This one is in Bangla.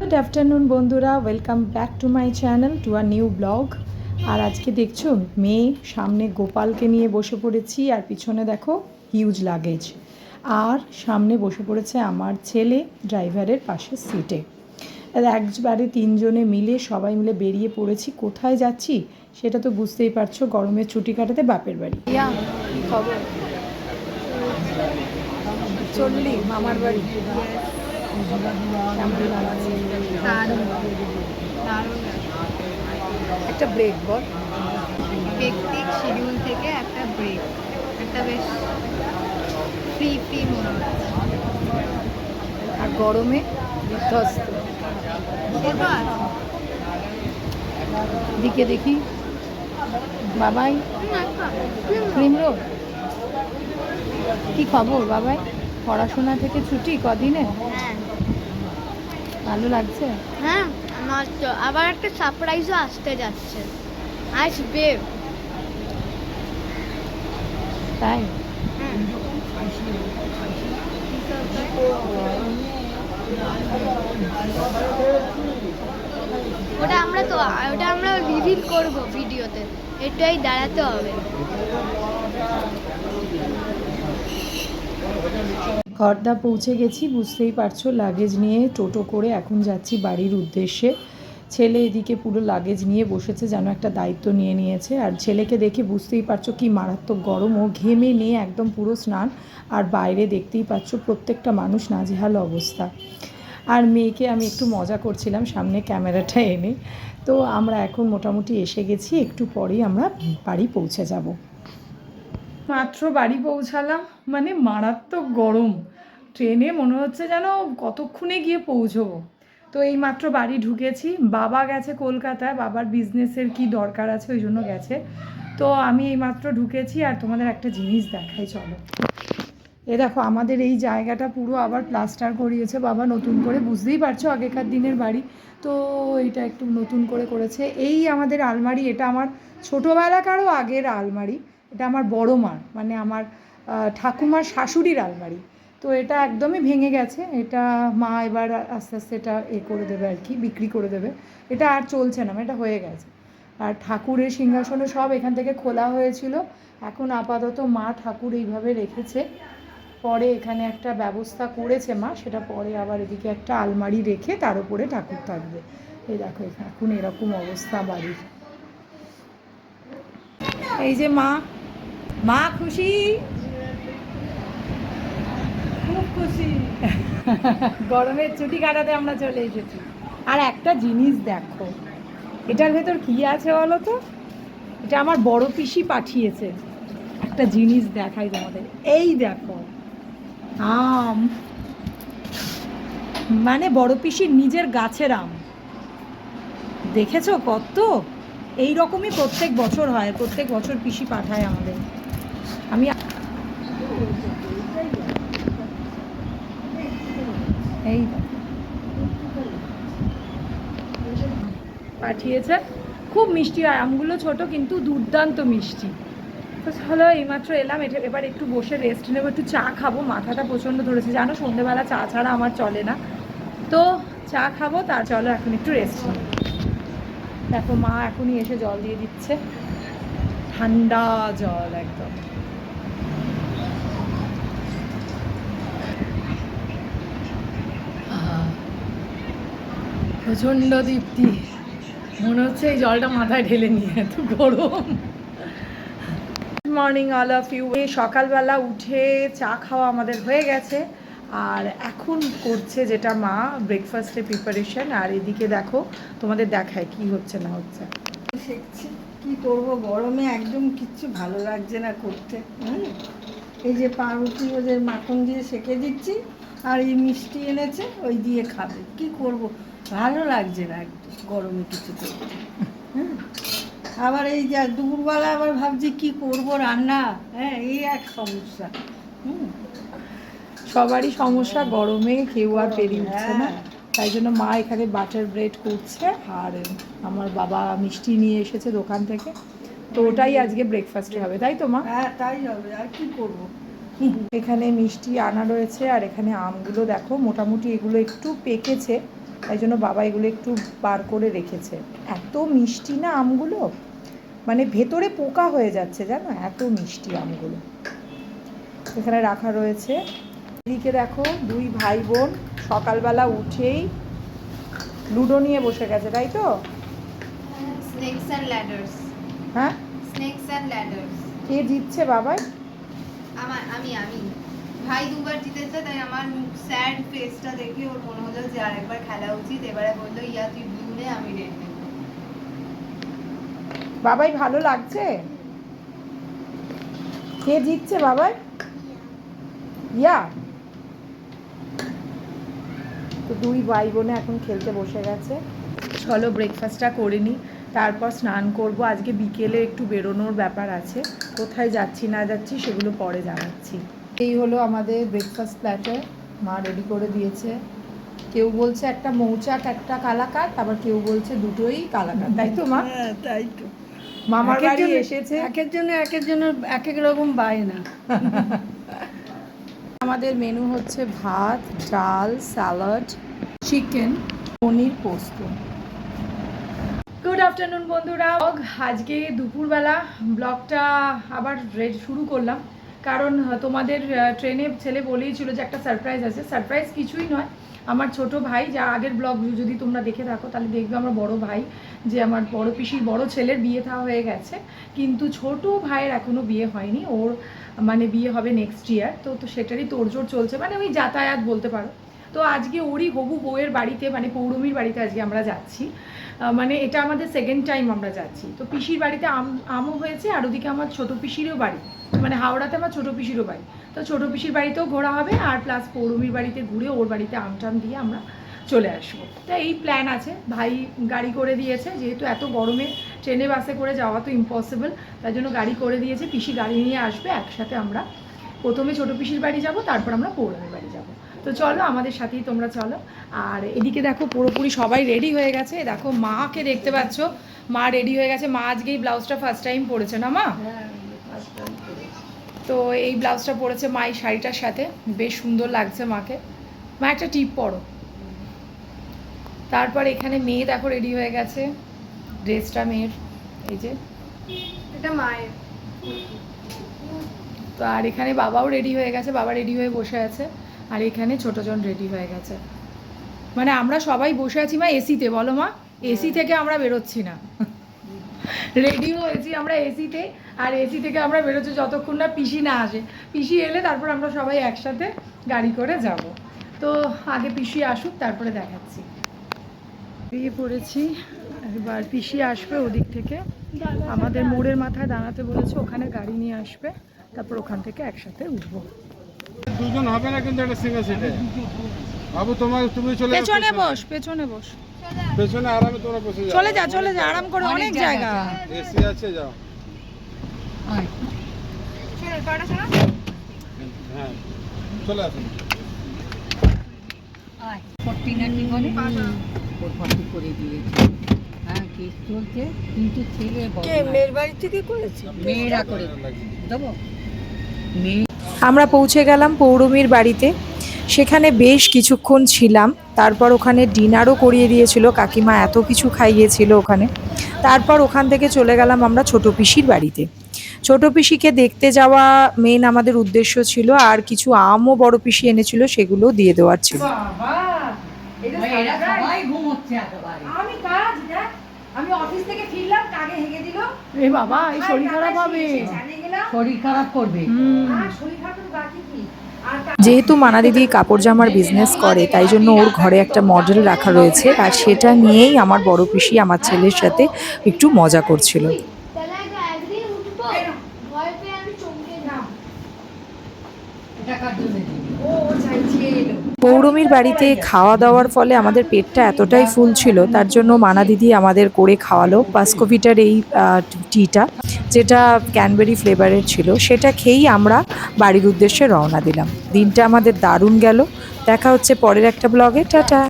গুড আফটারনুন বন্ধুরা, welcome back to my channel to a new vlog. আর আজকে দেখছো মেয়ে সামনে গোপালকে নিয়ে বসে পড়েছি, আর পিছনে দেখো হিউজ লাগেজ। আর সামনে বসে পড়েছে আমার ছেলে ড্রাইভারের পাশের সিটে। একবারে তিনজনে মিলে সবাই মিলে বেরিয়ে পড়েছি। কোথায় যাচ্ছি সেটা তো বুঝতেই পারছো, গরমের ছুটি কাটাতে বাপের বাড়ি। খবর চললি মামার বাড়ি? একটা ব্রেক বল, হেক্টিক শিডিউল থেকে একটা ব্রেক, একটা বেশ ফ্রি ফ্রি মনে হচ্ছে। আর গরমে বিধ্বস্ত। সে তো আছে। দিকে দেখি বাবাই ক্রিম রোড। কি খবর বাবাই? পড়াশোনা থেকে ছুটি কদিনে? হ্যাঁ ভালো লাগছে? হ্যাঁ, আমার তো আবার একটা সারপ্রাইজও আসতে যাচ্ছে, আসবে। তাই? ওটা আমরা রিভিল করব ভিডিওতে, এটাই দাঁড়াতে হবে। খড়দা পৌঁছে গেছি, বুঝতেই পারছো। লাগেজ নিয়ে টোটো করে এখন যাচ্ছি বাড়ির উদ্দেশ্যে। ছেলে এদিকে পুরো লাগেজ নিয়ে বসেছে, যেন একটা দায়িত্ব নিয়ে নিয়েছে। আর ছেলেকে দেখে বুঝতেই পারছো কি মারাত্মক গরম, ও ঘেমে নিয়ে একদম পুরো স্নান। আর বাইরে দেখতেই পাচ্ছ প্রত্যেকটা মানুষ নাজেহাল অবস্থা। আর মেয়েকে আমি একটু মজা করছিলাম সামনে ক্যামেরাটা এনে। তো আমরা এখন মোটামুটি এসে গেছি, একটু পরেই আমরা বাড়ি পৌঁছে যাব। মাত্র বাড়ি পৌঁছালাম, মানে মারাত্মক গরম। ট্রেনে মনে হচ্ছে যেন কতক্ষণে গিয়ে পৌঁছবো। তো এই মাত্র বাড়ি ঢুকেছি। বাবা গেছে কলকাতায়, বাবার বিজনেসের কি দরকার আছে ওই জন্য গেছে। তো আমি এই মাত্র ঢুকেছি, আর তোমাদের একটা জিনিস দেখাই চলো। এ দেখো আমাদের এই জায়গাটা পুরো আবার প্লাস্টার করিয়েছে বাবা নতুন করে, বুঝতেই পারছো আগেকার দিনের বাড়ি। তো এটা একটু নতুন করে করেছে। এই আমাদের আলমারি, এটা আমার ছোটোবেলাকারও আগের আলমারি। এটা আমার বড় মার, মানে আমার ঠাকুমার শাশুড়ির আলমারি। তো এটা একদমই ভেঙে গেছে। এটা মা এবার আস্তে আস্তে এটা করে দেবে আর কি, বিক্রি করে দেবে। এটা আর চলছে না, এটা হয়ে গেছে। আর ঠাকুরের সিংহাসনও সব এখান থেকে খোলা হয়েছিল। এখন আপাতত মা ঠাকুর এইভাবে রেখেছে। পরে এখানে একটা ব্যবস্থা করেছে মা, সেটা পরে আবার এদিকে একটা আলমারি রেখে তার উপরে ঠাকুর থাকবে। এই দেখো এখন এরকম অবস্থা বাড়ির। এই যে মা, মা খুশি, খুব খুশি। গরমের ছুটি কাটাতে আমরা চলে এসেছি। আর একটা জিনিস দেখো, এটার ভেতর কি আছে বলো তো? এটা আমার বড় পিসি পাঠিয়েছে। একটা জিনিস দেখাই তোমাদের, এই দেখো আম, মানে বড় পিসির নিজের গাছের আম। দেখেছো কত? এই রকমই প্রত্যেক বছর হয়, প্রত্যেক বছর পিসি পাঠায় আমাদের। আমি এই পাঠিয়েছে, খুব মিষ্টি হয় আমগুলো, ছোট কিন্তু দুর্দান্ত মিষ্টি। তো চলো এইমাত্র এলাম, এবার একটু বসে রেস্ট নেবো, একটু চা খাবো। মাথাটা প্রচণ্ড ধরেছে জানো, সন্ধ্যেবেলা চা ছাড়া আমার চলে না। তো চা খাবো, তার চলো এখন একটু রেস্ট নেব। দেখো মা এখনই এসে জল দিয়ে দিচ্ছে, ঠান্ডা জল একদম। প্রচণ্ড দীপ্তি, মনে হচ্ছে এই জলটা মাথায় ঢেলে নিয়ে, এত গরম। Morning all of you. সকালবেলা উঠে চা খাওয়া আমাদের হয়ে গেছে, আর এখন করছে যেটা মা, ব্রেকফাস্টের প্রিপারেশন। আর এদিকে দেখো তোমাদের দেখায় কি হচ্ছে না হচ্ছে। শিখছি কি করব, গরমে একদম কিচ্ছু ভালো লাগছে না করতে। এই যে পাউরুটি ওদের মাখন দিয়ে সেঁকে দিচ্ছি, আর এই মিষ্টি এনেছে ওই দিয়ে খাবে। কি করব, ভালো লাগছে না একদম গরমে কিছু করতে। আবার এই যে দুপুরবেলা আবার ভাবছি কি করব রান্না, এই এক সমস্যা। সবারই সমস্যা, গরমে কেউ আর পেরিয়ে উঠছে না। তাই জন্য মা এখানে বাটার ব্রেড করছে, আর আমার বাবা মিষ্টি নিয়ে এসেছে দোকান থেকে। তো ওটাই আজকে ব্রেকফাস্টে হবে, তাই তো মা? হ্যাঁ তাই হবে, আর কি করব। এখানে মিষ্টি আনা রয়েছে, আর এখানে আমগুলো দেখো মোটামুটি এগুলো একটু পেকেছে, তাই জন্য বাবা এগুলো একটু বার করে রেখেছে। এত মিষ্টি না আমগুলো, মানে ভেতরে পোকা হয়ে যাচ্ছে জানো, এত মিষ্টি আমগুলো। এখানে রাখা রয়েছে। এদিকে দেখো দুই ভাই বোন সকালবেলা উঠেই লুডো নিয়ে বসে গেছে, তাই তো? Snake's and ladders. হ্যাঁ, স্নেকস অ্যান্ড ল্যাডার্স। কে জিতছে বাবাই? আমি ভাই দুবার জিতেছে, তাই আমার স্যাড ফেসটা দেখে ওর মনে হলো যে আরেকবার খেলা উচিত। এবারে বললো ইয়া তুই ব্লু নে, আমি রেড নেব। বাবাই ভালো লাগছে? কে জিতছে বাবাই? ইয়া। তো দুই ভাই বোনে এখন খেলতে বসে গেছে। চলো ব্রেকফাস্টটা করে নিই, তারপর স্নান করব। আজকে বিকেলে একটু বেরোনোর ব্যাপার আছে, কোথায় যাচ্ছি না যাচ্ছি সেগুলো পরে জানাচ্ছি। এই হলো আমাদের ব্রেকফাস্ট প্ল্যাটার, মা রেডি করে দিয়েছে। কেউ বলছে একটা মৌচাক একটা কালাকাঁদ, আবার কেউ বলছে দুটোই কালাকাঁদ, তাই তো মা? হ্যাঁ তাই তো। মামার একের বাড়ি জন্য- এসেছে। একের জন্য এক এক রকম বায়না। আমাদের মেনু হচ্ছে ভাত, ডাল, স্যালাড, চিকেন, পনির পোস্ত। গুড আফটারনুন বন্ধুরা। আজকে দুপুরবেলা ব্লগটা আবার শুরু করলাম, কারণ তোমাদের ট্রেনে ছেলে বলেই ছিল যে একটা সারপ্রাইজ আছে। সারপ্রাইজ কিছুই নয়, আমার ছোট ভাই, যা আগের ব্লগ যদি তোমরা দেখে থাকো তাহলে দেখবে আমার বড় ভাই, যে আমার বড় পিসির বড় ছেলের বিয়ে থা হয়ে গেছে, কিন্তু ছোট ভাইয়ের এখনও বিয়ে হয়নি। ওর মানে বিয়ে হবে নেক্সট ইয়ার। তো সেটারই তোড়জোড় চলছে, মানে ওই যাতায়াত বলতে পারো। তো আজকে ওরই হবু বউয়ের বাড়িতে, মানে পৌরমীর বাড়িতে আজকে আমরা যাচ্ছি। মানে এটা আমাদের সেকেন্ড টাইম আমরা যাচ্ছি। তো পিসির বাড়িতে আমও হয়েছে, আর ওদিকে আমার ছোটো পিসিরও বাড়ি, মানে হাওড়াতে আমার ছোটো পিসিরও বাড়ি। তো ছোটো পিসির বাড়িতেও ঘোরা হবে, আর প্লাস পৌরমীর বাড়িতে ঘুরে ওর বাড়িতে আমটাম দিয়ে আমরা চলে আসবো। তা এই প্ল্যান আছে। ভাই গাড়ি করে দিয়েছে, যেহেতু এত গরমে ট্রেনে বাসে করে যাওয়া তো ইম্পসিবল, তাই জন্য গাড়ি করে দিয়েছে। পিসি গাড়ি নিয়ে আসবে, একসাথে আমরা প্রথমে ছোটো পিসির বাড়ি যাব, তারপর আমরা পৌরমীর বাড়ি যাব। তো চলো আমাদের সাথেই তোমরা চলো। আর এদিকে দেখো পুরোপুরি সবাই রেডি হয়ে গেছে। দেখো মাকে দেখতে পাচ্ছ, মা রেডি হয়ে গেছে। মা আজকে এই ব্লাউজটা ফার্স্ট টাইম পরেছে না মা? তো এই ব্লাউজটা পরেছে মা এই শাড়িটার সাথে, বেশ সুন্দর লাগছে মাকে। মা একটা টিপ পরো। তারপর এখানে মেয়ে দেখো রেডি হয়ে গেছে, ড্রেসটা মেয়ের, এই যে এটা মায়ের। তো আর এখানে বাবাও রেডি হয়ে গেছে, বাবা রেডি হয়ে বসে আছে। আর এখানে ছোটজন রেডি হয়ে গেছে, মানে আমরা সবাই বসে আছি মা এসিতে, বলো মা? এসি থেকে আমরা বেরোচ্ছি না, রেডি হয়েছি আমরা এসিতে। আর এসি থেকে আমরা বেরোচ্ছি যতক্ষণ না পিসি না আসে। পিসি এলে তারপর আমরা সবাই একসাথে গাড়ি করে যাব। তো আগে পিসি আসুক, তারপরে দেখাচ্ছি। বেরিয়ে পড়েছি, এবার পিসি আসবে ওদিক থেকে, আমাদের মোড়ের মাথায় দাঁড়াতে বলেছে, ওখানে গাড়ি নিয়ে আসবে, তারপর ওখান থেকে একসাথে উঠবো। দুজন হবে না কিন্তু একটা সিঙ্গেল সিটে। বাবু তুমি চলে যাও পেছনে বস, পেছনে বস, পেছনে আরামে তোমরা বসে যাও। চলে যা আরাম করে, অনেক জায়গা। এসি আছে, যাও। শোনো কটা শোনো। হ্যাঁ চলে আসুন। করে দিয়েছে। হ্যাঁ কেস চলছে, কিন্তু ছেলে মেয়ের বাড়ি থেকে করেছি। মেয়েরা করে দেবো। মেয়ে আমরা পৌঁছে গেলাম পৌরমীর বাড়িতে, সেখানে বেশ কিছুক্ষণ ছিলাম। তারপর ওখানে ডিনারও করিয়ে দিয়েছিল কাকিমা, এত কিছু খাইয়েছিল ওখানে। তারপর ওখান থেকে চলে গেলাম আমরা ছোটো পিসির বাড়িতে। ছোটো পিসিকে দেখতে যাওয়া মেন আমাদের উদ্দেশ্য ছিল, আর কিছু আমও বড় পিসি এনেছিল, সেগুলো দিয়ে দেওয়ার ছিল। এরা সবাই ঘুমোচ্ছে একেবারে। আমি অফিস থেকে ফিরলাম, কাগে হেগে দিল। এ বাবা, এই শরীর খারাপ হবে। শরীর খারাপ করবে। শরীর খারাপ বাকি কি? যেহেতু মানা দিদি কাপড় জামার বিজনেস করে, তাই জন্য ওর ঘরে একটা মডেল রাখা রয়েছে, আর সেটা নিয়েই আমার বড় পিসি আমার ছেলের সাথে একটু মজা করছিল। এটা কার জন্য দিবি? পৌরমীর বাড়িতে খাওয়া দাওয়ার ফলে আমাদের পেটটা এতটাই ফুল ছিল, তার জন্য মানা দিদি আমাদের করে খাওয়ালো পাসকোভিটার এই টিটা, যেটা ক্যানবেরি ফ্লেভারের ছিল। সেটা খেয়েই আমরা বাড়ির উদ্দেশ্যে রওনা দিলাম। দিনটা আমাদের দারুণ গেল। দেখা হচ্ছে পরের একটা ব্লগে। টাটা।